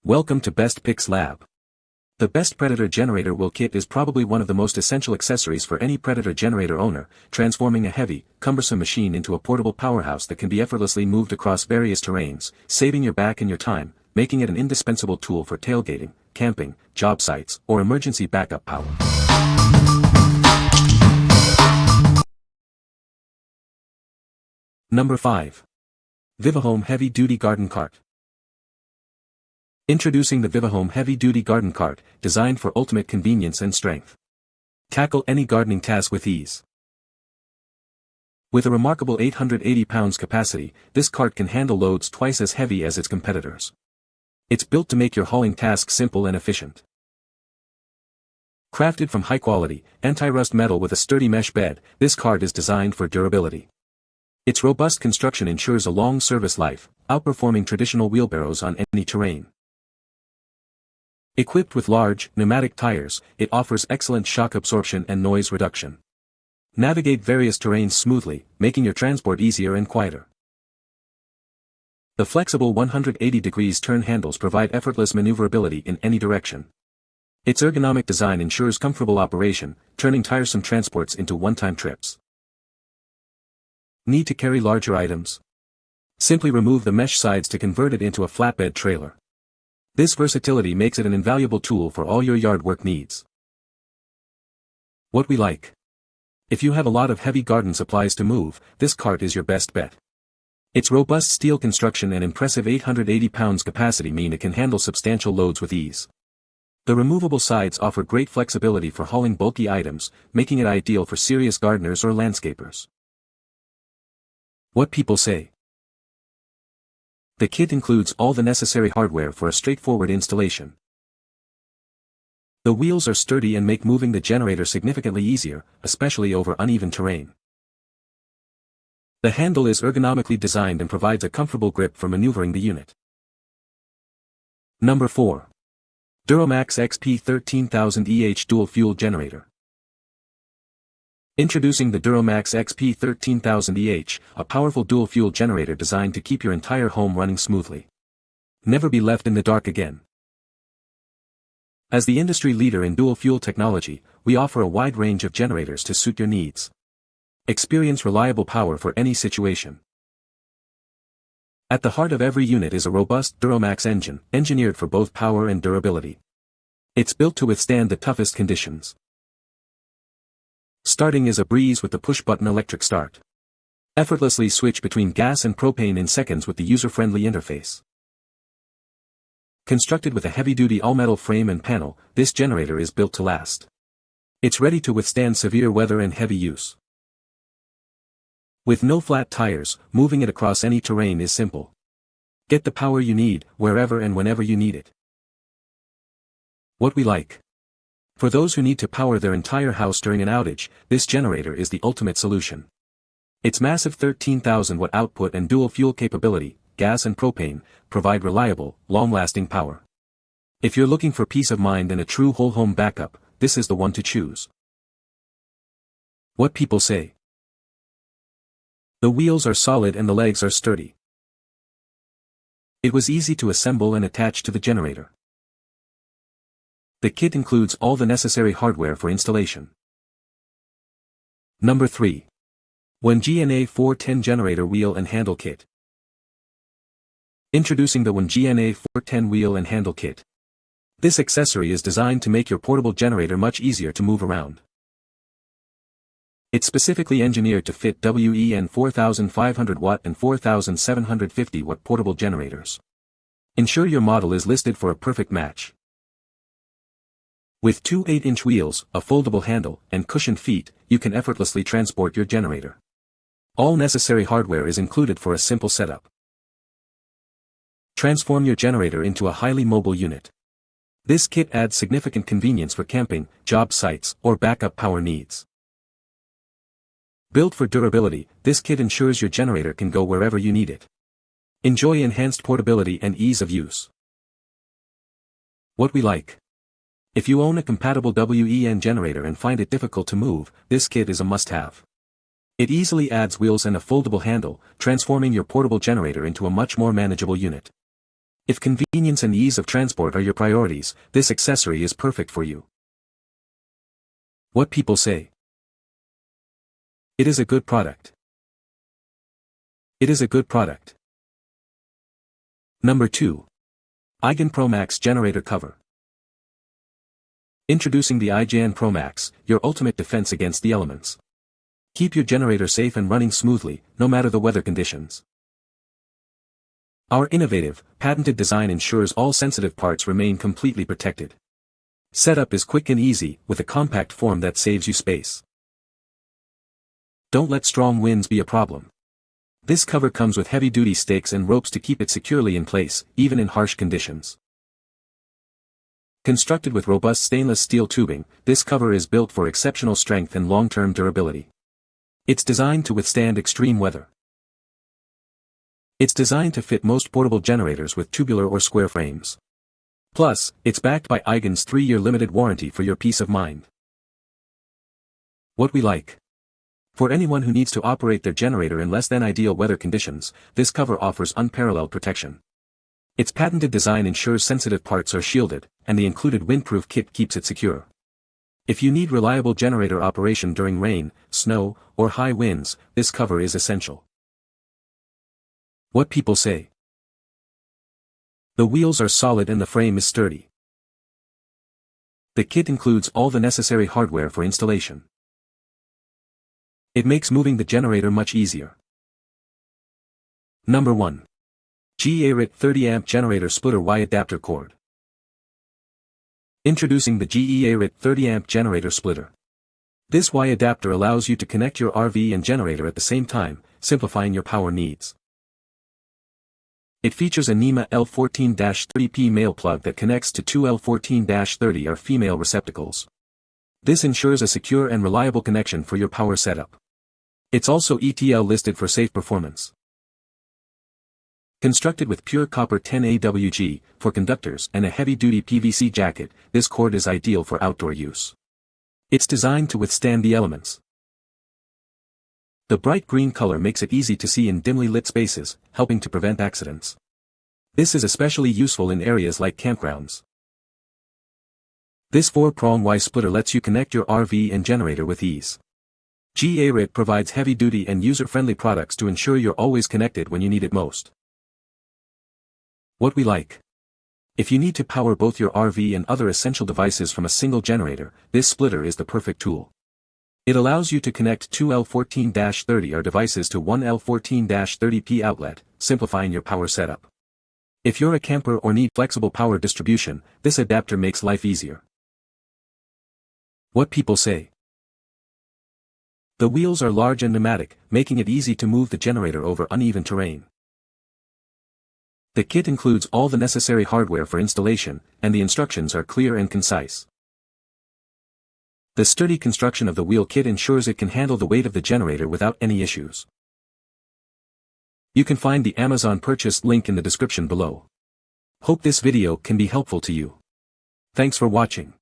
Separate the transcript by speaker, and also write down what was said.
Speaker 1: Welcome to Best Picks Lab. The Best Predator Generator Wheel Kit is probably one of the most essential accessories for any Predator generator owner, transforming a heavy, cumbersome machine into a portable powerhouse that can be effortlessly moved across various terrains, saving your back and your time, making it an indispensable tool for tailgating, camping, job sites, or emergency backup power. Number 5. VIVOHOME Heavy Duty Garden Cart. Introducing the VIVOHOME Heavy Duty Garden Cart, designed for ultimate convenience and strength. Tackle any gardening task with ease. With a remarkable 880 pounds capacity, this cart can handle loads twice as heavy as its competitors. It's built to make your hauling tasks simple and efficient. Crafted from high-quality, anti-rust metal with a sturdy mesh bed, this cart is designed for durability. Its robust construction ensures a long service life, outperforming traditional wheelbarrows on any terrain. Equipped with large, pneumatic tires, it offers excellent shock absorption and noise reduction. Navigate various terrains smoothly, making your transport easier and quieter. The flexible 180 degrees turn handles provide effortless maneuverability in any direction. Its ergonomic design ensures comfortable operation, turning tiresome transports into one-time trips. Need to carry larger items? Simply remove the mesh sides to convert it into a flatbed trailer. This versatility makes it an invaluable tool for all your yard work needs. What we like. If you have a lot of heavy garden supplies to move, this cart is your best bet. Its robust steel construction and impressive 880 pounds capacity mean it can handle substantial loads with ease. The removable sides offer great flexibility for hauling bulky items, making it ideal for serious gardeners or landscapers. What people say. The kit includes all the necessary hardware for a straightforward installation. The wheels are sturdy and make moving the generator significantly easier, especially over uneven terrain. The handle is ergonomically designed and provides a comfortable grip for maneuvering the unit. Number 4. DuroMax XP 13000 Dual Fuel Generator. Introducing the DuroMax XP 13000 a powerful dual-fuel generator designed to keep your entire home running smoothly. Never be left in the dark again. As the industry leader in dual-fuel technology, we offer a wide range of generators to suit your needs. Experience reliable power for any situation. At the heart of every unit is a robust DuroMax engine, engineered for both power and durability. It's built to withstand the toughest conditions. Starting is a breeze with the push-button electric start. Effortlessly switch between gas and propane in seconds with the user-friendly interface. Constructed with a heavy-duty all-metal frame and panel, this generator is built to last. It's ready to withstand severe weather and heavy use. With no flat tires, moving it across any terrain is simple. Get the power you need, wherever and whenever you need it. What we like. For those who need to power their entire house during an outage, this generator is the ultimate solution. Its massive 13,000 watt output and dual fuel capability, gas and propane, provide reliable, long-lasting power. If you're looking for peace of mind and a true whole home backup, this is the one to choose. What people say. The wheels are solid and the legs are sturdy. It was easy to assemble and attach to the generator. The kit includes all the necessary hardware for installation. Number 3. IGAN 410 Generator Wheel and Handle Kit. Introducing the IGAN 410 Wheel and Handle Kit. This accessory is designed to make your portable generator much easier to move around. It's specifically engineered to fit WEN 4500 watt and 4750 watt portable generators. Ensure your model is listed for a perfect match. With two 8-inch wheels, a foldable handle, and cushioned feet, you can effortlessly transport your generator. All necessary hardware is included for a simple setup. Transform your generator into a highly mobile unit. This kit adds significant convenience for camping, job sites, or backup power needs. Built for durability, this kit ensures your generator can go wherever you need it. Enjoy enhanced portability and ease of use. What we like. If you own a compatible WEN generator and find it difficult to move, this kit is a must-have. It easily adds wheels and a foldable handle, transforming your portable generator into a much more manageable unit. If convenience and ease of transport are your priorities, this accessory is perfect for you. What people say. It is a good product. It is a good product. Number 2. IGAN Pro Max Generator Cover. Introducing the IGAN Pro Max, your ultimate defense against the elements. Keep your generator safe and running smoothly, no matter the weather conditions. Our innovative, patented design ensures all sensitive parts remain completely protected. Setup is quick and easy, with a compact form that saves you space. Don't let strong winds be a problem. This cover comes with heavy-duty stakes and ropes to keep it securely in place, even in harsh conditions. Constructed with robust stainless steel tubing, this cover is built for exceptional strength and long-term durability. It's designed to withstand extreme weather. It's designed to fit most portable generators with tubular or square frames. Plus, it's backed by IGAN's 3-year limited warranty for your peace of mind. What we like. For anyone who needs to operate their generator in less than ideal weather conditions, this cover offers unparalleled protection. Its patented design ensures sensitive parts are shielded, and the included windproof kit keeps it secure. If you need reliable generator operation during rain, snow, or high winds, this cover is essential. What people say. The wheels are solid and the frame is sturdy. The kit includes all the necessary hardware for installation. It makes moving the generator much easier. Number 1. GEARit 30-amp generator splitter Y adapter cord. Introducing the GEARit 30-amp generator splitter. This Y adapter allows you to connect your RV and generator at the same time, simplifying your power needs. It features a NEMA L14-30P male plug that connects to two L14-30 or female receptacles. This ensures a secure and reliable connection for your power setup. It's also ETL listed for safe performance. Constructed with pure copper 10AWG for conductors and a heavy-duty PVC jacket, this cord is ideal for outdoor use. It's designed to withstand the elements. The bright green color makes it easy to see in dimly lit spaces, helping to prevent accidents. This is especially useful in areas like campgrounds. This 4-prong Y splitter lets you connect your RV and generator with ease. GEARit provides heavy-duty and user-friendly products to ensure you're always connected when you need it most. What we like. If you need to power both your RV and other essential devices from a single generator, this splitter is the perfect tool. It allows you to connect two L14-30R devices to one L14-30P outlet, simplifying your power setup. If you're a camper or need flexible power distribution, this adapter makes life easier. What people say. The wheels are large and pneumatic, making it easy to move the generator over uneven terrain. The kit includes all the necessary hardware for installation, and the instructions are clear and concise. The sturdy construction of the wheel kit ensures it can handle the weight of the generator without any issues. You can find the Amazon purchase link in the description below. Hope this video can be helpful to you. Thanks for watching.